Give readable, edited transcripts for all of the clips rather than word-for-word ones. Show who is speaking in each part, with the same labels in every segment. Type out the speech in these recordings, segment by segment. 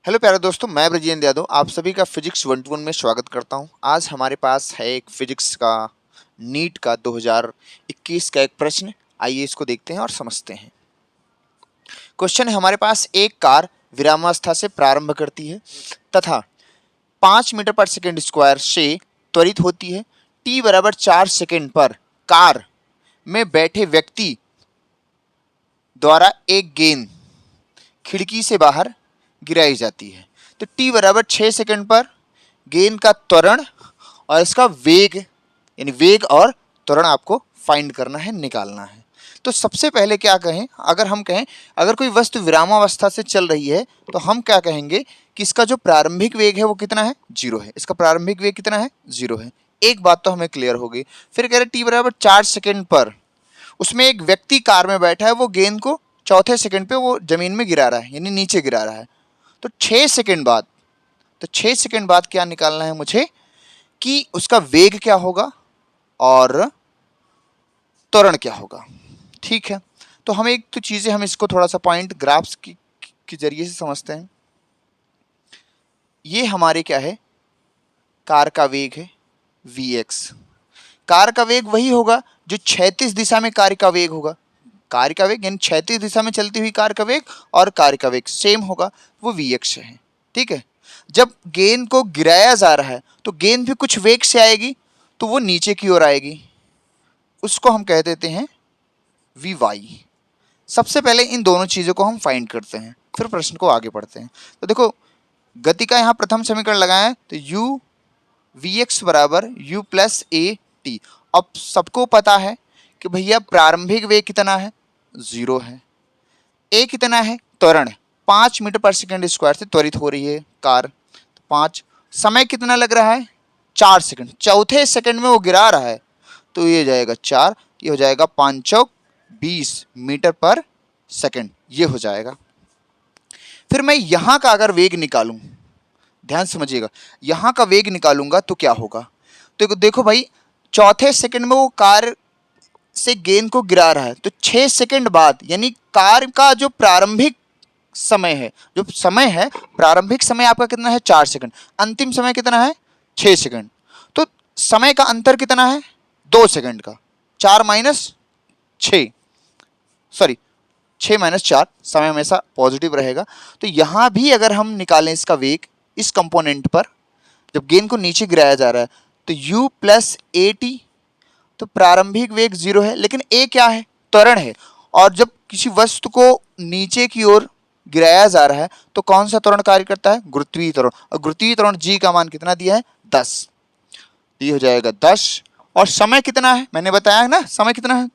Speaker 1: Hello प्यारे दोस्तों, मैं ब्रजेंद्र यादव आप सभी का फिजिक्स 121 में स्वागत करता हूं। आज हमारे पास है एक फिजिक्स का नीट का 2021 का एक प्रश्न। आइए इसको देखते हैं और समझते हैं। क्वेश्चन है हमारे पास, एक कार विरामावस्था से प्रारंभ करती है तथा 5 मीटर पर सेकेंड स्क्वायर से त्वरित होती है। टी बराबर 4 सेकेंड पर कार में बैठे व्यक्ति द्वारा एक गेंद खिड़की से बाहर गिराई जाती है। तो टी बराबर 6 सेकंड पर गेंद का त्वरण और इसका वेग, यानी वेग और त्वरण आपको फाइंड करना है, निकालना है। तो सबसे पहले क्या कहें, अगर हम कहें अगर कोई वस्तु विरामावस्था से चल रही है तो हम क्या कहेंगे कि इसका जो प्रारंभिक वेग है वो कितना है, 0 है। इसका प्रारंभिक वेग कितना है, 0 है। एक बात तो हमें क्लियर हो गई। फिर कह रहे टी बराबर 4 सेकंड पर उसमें एक व्यक्ति कार में बैठा है, वो गेंद को चौथे सेकंड पे वो जमीन में गिरा रहा है, यानी नीचे गिरा रहा है। तो 6 सेकंड बाद, तो 6 सेकंड बाद क्या निकालना है मुझे कि उसका वेग क्या होगा और त्वरण क्या होगा। ठीक है, तो हम एक तो चीज़ें हम इसको थोड़ा सा पॉइंट ग्राफ्स के जरिए से समझते हैं। ये हमारे क्या है, कार का वेग है vx। कार का वेग वही होगा जो क्षैतिज दिशा में कार्य का वेग होगा। कार्य का वेग यानी क्षैतिज दिशा में चलती हुई कार का वेग और कार्य का वेग सेम होगा, वो vx है। ठीक है, जब गेंद को गिराया जा रहा है तो गेंद भी कुछ वेग से आएगी, तो वो नीचे की ओर आएगी, उसको हम कह देते हैं vy। सबसे पहले इन दोनों चीज़ों को हम फाइंड करते हैं, फिर प्रश्न को आगे पढ़ते हैं। तो देखो, गति का यहाँ प्रथम समीकरण लगाएं तो u vx बराबर u प्लस ए टी। अब सबको पता है कि भैया प्रारंभिक वेग कितना है, 0 है। ए कितना है, त्वरण 5 मीटर पर सेकेंड स्क्वायर से त्वरित हो रही है कार। 5 समय कितना लग रहा है, 4 सेकंड। चौथे सेकंड में वो गिरा रहा है, तो ये जाएगा 4, ये हो जाएगा 5 चौक 20 मीटर पर सेकंड, ये हो जाएगा। फिर मैं यहाँ का अगर वेग निकालूं, ध्यान समझिएगा, यहाँ का वेग निकालूंगा तो क्या होगा। तो देखो भाई, चौथे सेकंड में वो कार से गेंद को गिरा रहा है, तो 6 सेकंड बाद, यानी कार का जो प्रारंभिक समय है, जो समय है प्रारंभिक समय आपका कितना है, 4 सेकंड। अंतिम समय कितना है, 6 सेकंड। तो समय का अंतर कितना है, 2 सेकंड का। 4 माइनस 6, सॉरी 6 माइनस 4, समय हमेशा पॉजिटिव रहेगा। तो यहां भी अगर हम निकालें इसका वेग इस कंपोनेंट पर, जब गेंद को नीचे गिराया जा रहा है, तो u प्लस ए टी, तो प्रारंभिक वेग 0 है, लेकिन ए क्या है, त्वरण है। और जब किसी वस्तु को नीचे की ओर गिराया जा रहा है तो कौन सा त्वरण कार्य करता है, गुरुत्वीय त्वरण। और गुरुत्वीय त्वरण जी का मान कितना दिया है, 10। ये हो जाएगा 10। और समय कितना है, मैंने बताया है ना, समय कितना है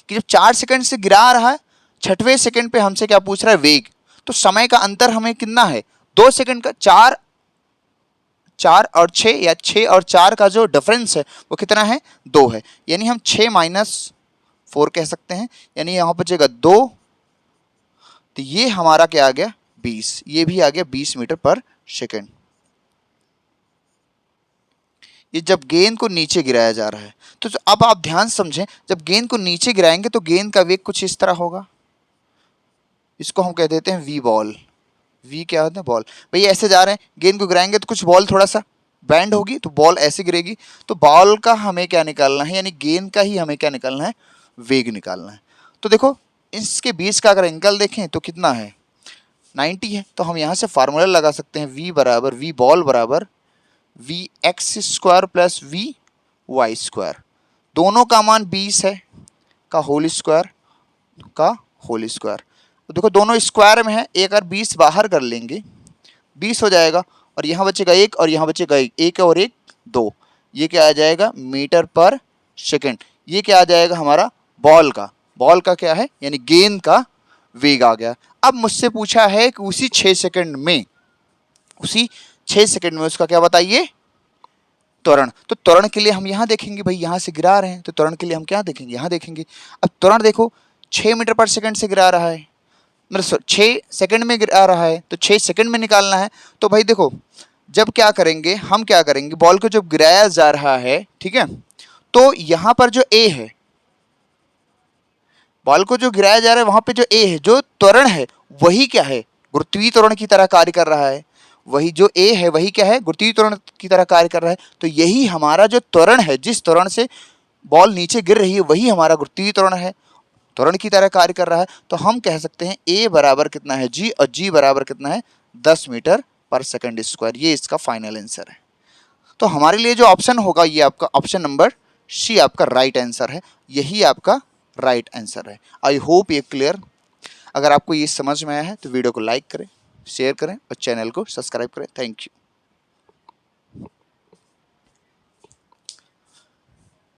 Speaker 1: कि जब 4 सेकंड से गिरा रहा है, छठवें सेकंड पे हमसे क्या पूछ रहा है, वेग। तो समय का अंतर हमें कितना है, 2 सेकंड का। 4 और 6 या 6 और 4 का जो डिफरेंस है वो कितना है, 2 है। यानी हम 6 माइनस 4 कह सकते हैं, यानी यहाँ बचेगा 2। तो ये हमारा क्या आ गया, 20। ये भी आ गया 20 मीटर पर सेकेंड। ये जब गेंद को नीचे गिराया जा रहा है। तो अब आप ध्यान समझें, जब गेंद को नीचे गिराएंगे तो गेंद का वेग कुछ इस तरह होगा। इसको हम कह देते हैं वी बॉल। वी क्या होता है, बॉल। भाई ऐसे जा रहे हैं, गेंद को गिराएंगे तो कुछ बॉल थोड़ा सा बैंड होगी, तो बॉल ऐसे गिरेगी। तो बॉल का हमें क्या निकालना है, यानी गेंद का ही हमें क्या निकालना है, वेग निकालना है। तो देखो, इसके बीच का अगर एंगल देखें तो कितना है, 90 है। तो हम यहाँ से फार्मूला लगा सकते हैं, वी बराबर वी बॉल बराबर V X square plus V Y square. दोनों का मान 20 है, का होल स्क्वायर, का होल स्क्वायर। तो देखो दोनों स्क्वायर में है, एक और 20 बाहर कर लेंगे, 20 हो जाएगा। और यहाँ बचेगा 1 और यहाँ बचेगा 1, 1 और 1 2। ये क्या आ जाएगा, मीटर पर सेकेंड। ये क्या आ जाएगा हमारा, बॉल का क्या है, यानी गेंद का वेग आ गया। अब मुझसे पूछा है कि उसी 6 सेकंड में उसका क्या बताइए, त्वरण। तो त्वरण के लिए हम यहाँ देखेंगे, भाई यहाँ से गिरा रहे हैं तो त्वरण के लिए हम क्या देखेंगे, यहाँ देखेंगे। अब त्वरण देखो, 6 मीटर पर सेकंड से गिरा रहा है, मतलब 6 सेकंड में गिरा रहा है, तो 6 सेकंड में निकालना है। तो भाई देखो, जब क्या करेंगे, हम क्या करेंगे, बॉल को जब गिराया जा रहा है, ठीक है, तो यहाँ पर जो ए है, बॉल को जो गिराया जा रहा है वहां पे जो ए है, जो त्वरण है, वही क्या है, गुरुत्वीय त्वरण की तरह कार्य कर रहा है, वही जो ए है वही क्या है, गुरुत्वीय त्वरण की तरह कार्य कर रहा है। तो यही हमारा जो त्वरण है, जिस त्वरण से बॉल नीचे गिर रही है वही हमारा गुरुत्वीय त्वरण है, त्वरण की तरह कार्य कर रहा है। तो हम कह सकते हैं ए बराबर कितना है जी, और जी बराबर कितना है 10 मीटर पर सेकंड स्क्वायर। ये इसका फाइनल आंसर है। तो हमारे लिए जो ऑप्शन होगा ये आपका ऑप्शन नंबर सी आपका राइट आंसर है, यही आपका राइट आंसर है। आई होप ये क्लियर। अगर आपको ये समझ में आया है तो वीडियो को लाइक करें, शेयर करें और चैनल को सब्सक्राइब करें। Thank you.